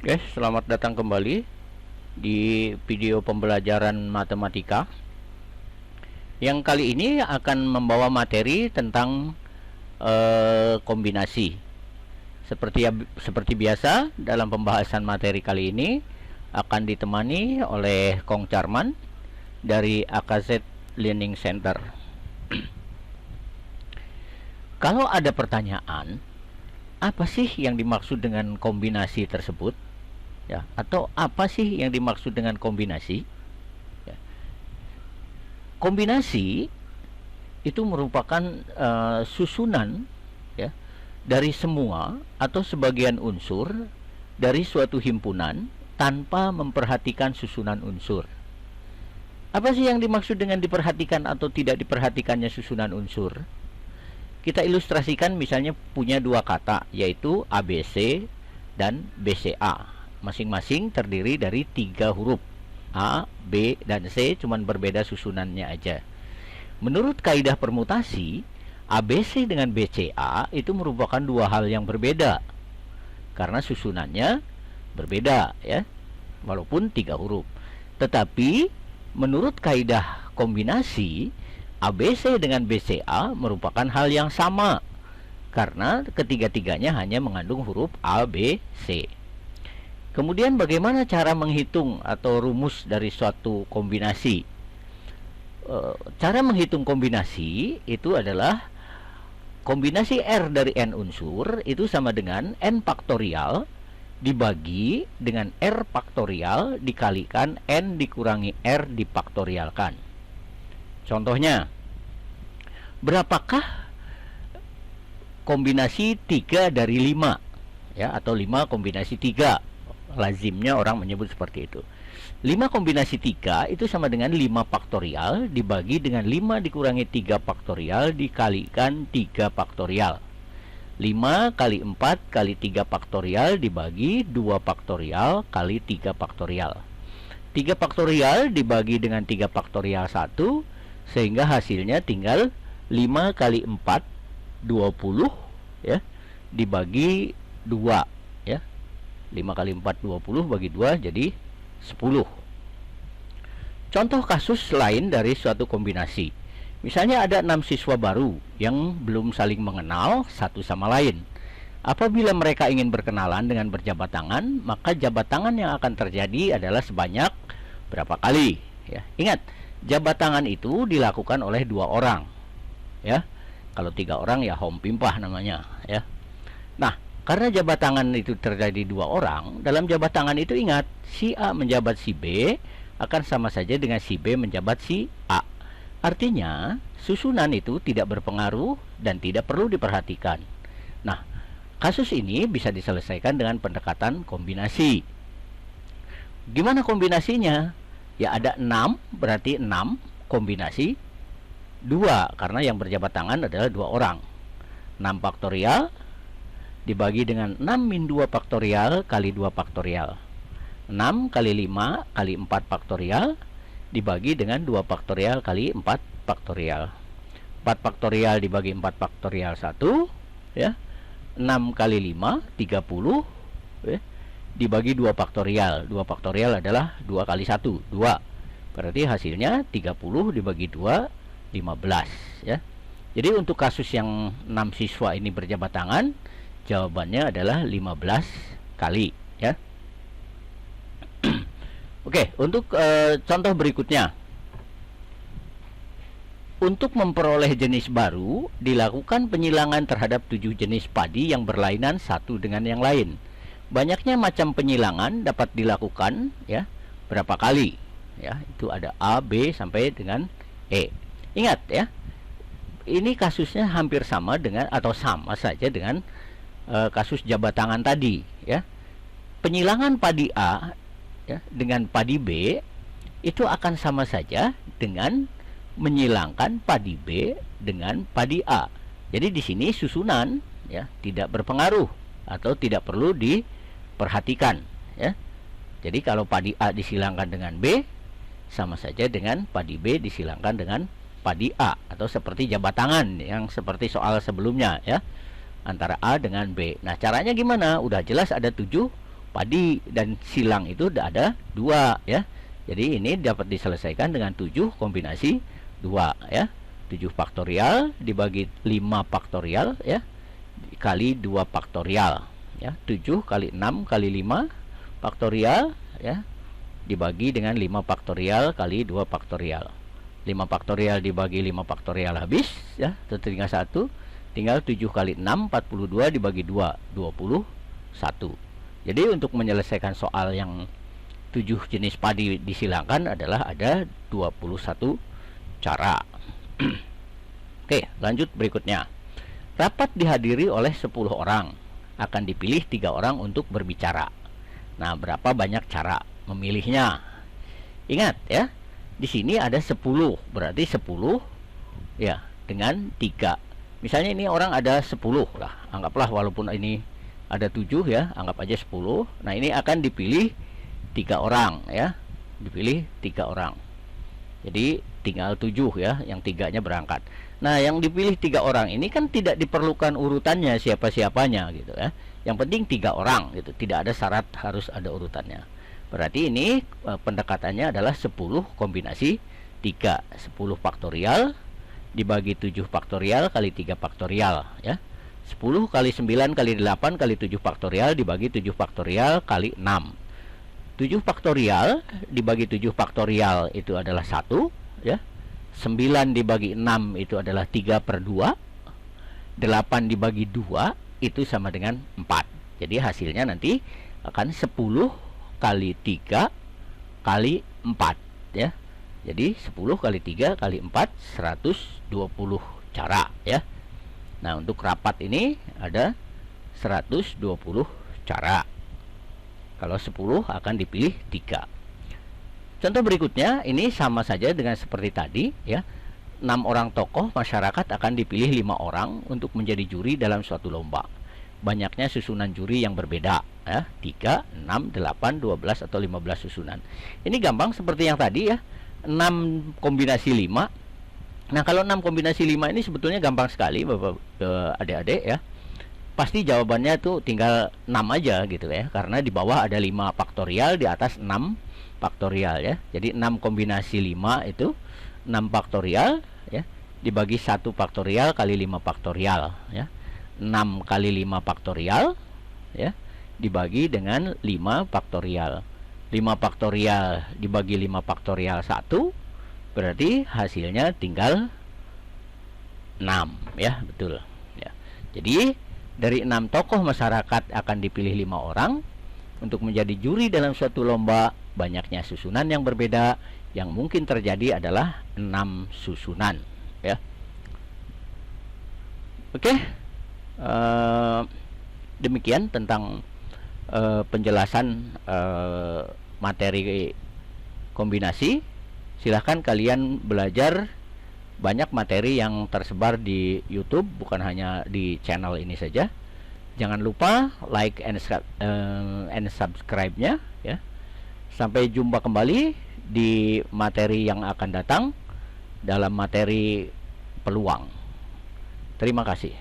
Oke, selamat datang kembali di video pembelajaran matematika. Yang kali ini akan membawa materi tentang kombinasi. Seperti biasa, dalam pembahasan materi kali ini akan ditemani oleh Kong Charman dari AKZ Learning Center. Kalau ada pertanyaan, apa sih yang dimaksud dengan kombinasi tersebut? Ya, atau apa sih yang dimaksud dengan kombinasi? Ya. Kombinasi itu merupakan susunan, ya, dari semua atau sebagian unsur dari suatu himpunan tanpa memperhatikan susunan unsur. Apa sih yang dimaksud dengan diperhatikan atau tidak diperhatikannya susunan unsur? Kita ilustrasikan misalnya punya dua kata, yaitu ABC dan BCA. Masing-masing terdiri dari 3 huruf A, B, dan C, cuman berbeda susunannya aja. Menurut kaidah permutasi, ABC dengan BCA itu merupakan dua hal yang berbeda karena susunannya berbeda, ya, walaupun 3 huruf. Tetapi menurut kaidah kombinasi, ABC dengan BCA merupakan hal yang sama karena ketiga-tiganya hanya mengandung huruf A, B, C. Kemudian bagaimana cara menghitung atau rumus dari suatu kombinasi? Cara menghitung kombinasi itu adalah kombinasi R dari N unsur itu sama dengan N faktorial dibagi dengan R faktorial dikalikan N dikurangi R difaktorialkan. Contohnya, berapakah kombinasi 3 dari 5? Ya, atau 5 kombinasi 3. Lazimnya orang menyebut seperti itu. 5 kombinasi 3 itu sama dengan 5 faktorial dibagi dengan 5 dikurangi 3 faktorial dikalikan 3 faktorial. 5 kali 4 kali 3 faktorial dibagi 2 faktorial kali 3 faktorial. 3 faktorial dibagi dengan 3 faktorial 1, sehingga hasilnya tinggal 5 kali 4 20, ya, dibagi 2, ya. 5 kali 4 20 bagi 2 jadi 10. Contoh kasus lain dari suatu kombinasi. Misalnya ada 6 siswa baru yang belum saling mengenal satu sama lain. Apabila mereka ingin berkenalan dengan berjabat tangan, maka jabat tangan yang akan terjadi adalah sebanyak berapa kali, ya. Ingat, jabat tangan itu dilakukan oleh 2 orang, ya. Kalau 3 orang ya home pimpah namanya, ya. Nah, karena jabat tangan itu terjadi 2 orang, dalam jabat tangan itu ingat, si A menjabat si B akan sama saja dengan si B menjabat si A. Artinya, susunan itu tidak berpengaruh dan tidak perlu diperhatikan. Nah, kasus ini bisa diselesaikan dengan pendekatan kombinasi. Gimana kombinasinya? Ya, ada 6, berarti 6 kombinasi 2, karena yang berjabat tangan adalah 2 orang. 6 faktorial dibagi dengan 6 min 2 faktorial kali 2 faktorial. 6 kali 5 kali 4 faktorial dibagi dengan 2 faktorial kali 4 faktorial. 4 faktorial dibagi 4 faktorial 1, ya. 6 kali 5 30, ya, dibagi 2 faktorial. 2 faktorial adalah 2 kali 1, 2. Berarti hasilnya 30 dibagi 2 15, ya. Jadi untuk kasus yang 6 siswa ini berjabat tangan, jawabannya adalah 15 kali, ya. Oke, untuk contoh berikutnya. Untuk memperoleh jenis baru, dilakukan penyilangan terhadap 7 jenis padi yang berlainan satu dengan yang lain. Banyaknya macam penyilangan dapat dilakukan, ya, berapa kali? Ya, itu ada A, B sampai dengan E. Ingat, ya, ini kasusnya hampir sama dengan atau sama saja dengan kasus jabat tangan tadi, ya. Penyilangan padi A, ya, dengan padi B itu akan sama saja dengan menyilangkan padi B dengan padi A. Jadi di sini susunan, ya, tidak berpengaruh atau tidak perlu diperhatikan, ya. Jadi kalau padi A disilangkan dengan B sama saja dengan padi B disilangkan dengan padi A, atau seperti jabat tangan yang seperti soal sebelumnya, ya, antara A dengan B. Nah, caranya gimana? Udah jelas ada 7 padi dan silang itu ada 2 ya. Jadi ini dapat diselesaikan dengan 7 kombinasi 2 ya. 7 faktorial dibagi 5 faktorial ya, kali 2 faktorial ya. 7 kali 6 kali 5 faktorial ya, dibagi dengan 5 faktorial kali 2 faktorial. 5 faktorial dibagi 5 faktorial habis ya, tinggal 1. Tinggal 7 kali 6 42 dibagi 2 21. Jadi untuk menyelesaikan soal yang 7 jenis padi disilangkan adalah ada 21 cara. Oke, lanjut berikutnya. Rapat dihadiri oleh 10 orang. Akan dipilih 3 orang untuk berbicara. Nah, berapa banyak cara memilihnya? Ingat ya, di sini ada 10, berarti 10 ya dengan 3. Misalnya ini orang ada 10 lah, anggaplah walaupun ini ada 7 ya, anggap aja 10. Nah, ini akan dipilih 3 orang ya, dipilih 3 orang. Jadi tinggal 7 ya, yang 3-nya berangkat. Nah, yang dipilih 3 orang ini kan tidak diperlukan urutannya siapa-siapanya gitu ya. Yang penting 3 orang gitu, tidak ada syarat harus ada urutannya. Berarti ini pendekatannya adalah 10 kombinasi 3. 10 faktorial dibagi 7 faktorial kali 3 faktorial ya. 10 kali 9 kali 8 kali 7 faktorial dibagi 7 faktorial kali 6. 7 faktorial dibagi 7 faktorial itu adalah 1 ya. 9 dibagi 6 itu adalah 3/2. 8 dibagi 2 itu sama dengan 4. Jadi hasilnya nanti akan 10 kali 3 kali 4 ya. Jadi 10 kali 3 kali 4 120 cara ya. Nah, untuk rapat ini ada 120 cara. Kalau 10 akan dipilih 3. Contoh berikutnya ini sama saja dengan seperti tadi ya. 6 orang tokoh masyarakat akan dipilih 5 orang untuk menjadi juri dalam suatu lomba. Banyaknya susunan juri yang berbeda ya, 3, 6, 8, 12 atau 15 susunan. Ini gampang seperti yang tadi ya. 6 kombinasi 5. Nah, kalau 6 kombinasi 5 ini sebetulnya gampang sekali Bapak adik-adik ya. Pasti jawabannya tuh tinggal 6 aja gitu ya, karena di bawah ada 5 faktorial, di atas 6 faktorial ya. Jadi 6 kombinasi 5 itu 6 faktorial ya, dibagi 1 faktorial kali 5 faktorial ya. 6 kali 5 faktorial ya, dibagi dengan 5 faktorial. 5 faktorial dibagi 5 faktorial 1, berarti hasilnya tinggal 6 ya, betul ya. Jadi dari 6 tokoh masyarakat akan dipilih 5 orang untuk menjadi juri dalam suatu lomba. Banyaknya susunan yang berbeda, yang mungkin terjadi adalah 6 susunan ya. Oke, demikian tentang penjelasan materi kombinasi. Silahkan kalian belajar banyak materi yang tersebar di YouTube, bukan hanya di channel ini saja. Jangan lupa like and subscribe-nya ya. Sampai jumpa kembali di materi yang akan datang dalam materi peluang. Terima kasih.